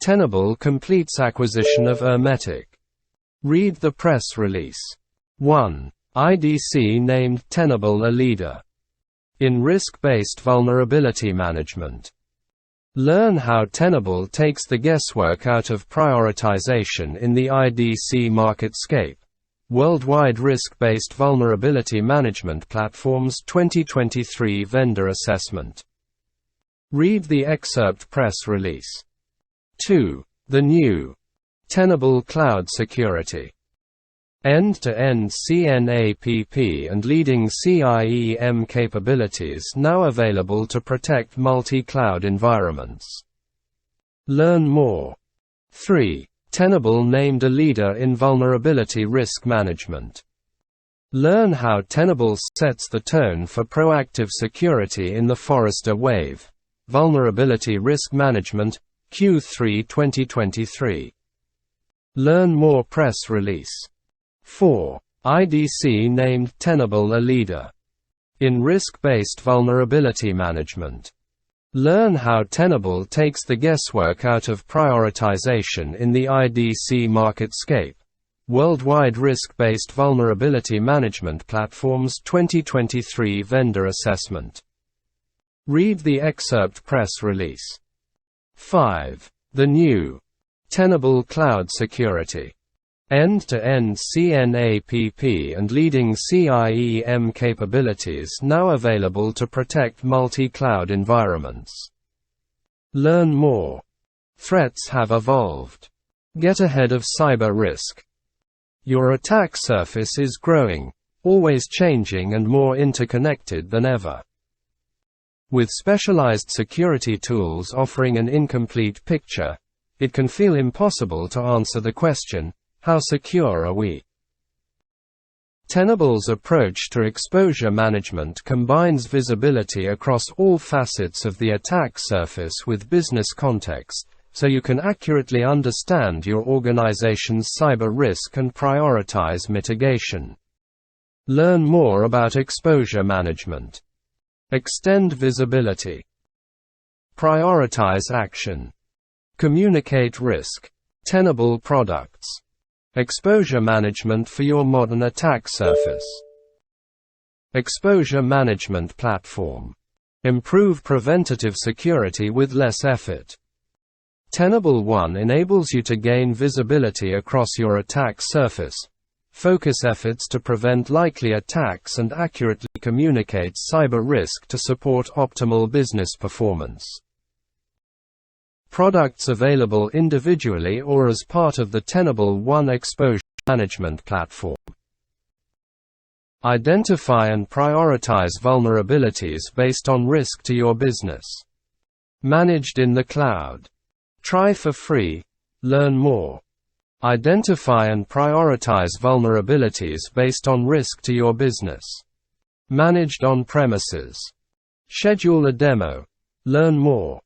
Tenable completes acquisition of Hermetic. Read the press release. 1. IDC named Tenable a leader in risk-based vulnerability management. Learn how Tenable takes the guesswork out of prioritization in the IDC MarketScape Worldwide Risk-Based Vulnerability Management Platforms 2023 Vendor Assessment. Read the excerpt press release. 2. The new Tenable Cloud Security. End-to-end CNAPP and leading CIEM capabilities now available to protect multi-cloud environments. Learn more. 3. Tenable named a leader in vulnerability risk management. Learn how Tenable sets the tone for proactive security in the Forrester Wave, Vulnerability Risk Management, Q3 2023. Learn more press release. 4. IDC named Tenable a leader in risk-based vulnerability management. Learn how Tenable takes the guesswork out of prioritization in the IDC MarketScape Worldwide Risk-Based Vulnerability Management Platforms 2023 Vendor Assessment. Read the excerpt press release. 5. The new Tenable Cloud Security. End-to-end CNAPP and leading CIEM capabilities now available to protect multi-cloud environments. Learn more. Threats have evolved. Get ahead of cyber risk. Your attack surface is growing, always changing and more interconnected than ever. With specialized security tools offering an incomplete picture, it can feel impossible to answer the question, how secure are we? Tenable's approach to exposure management combines visibility across all facets of the attack surface with business context, so you can accurately understand your organization's cyber risk and prioritize mitigation. Learn more about exposure management. Extend visibility. Prioritize action. Communicate risk. Tenable products. Exposure management for your modern attack surface. Exposure management platform. Improve preventative security with less effort. Tenable One enables you to gain visibility across your attack surface, focus efforts to prevent likely attacks and accurately communicate cyber risk to support optimal business performance. Products available individually or as part of the Tenable One Exposure Management Platform. Identify and prioritize vulnerabilities based on risk to your business. Managed in the cloud. Try for free. Learn more. Identify and prioritize vulnerabilities based on risk to your business. Managed on premises. Schedule a demo. Learn more.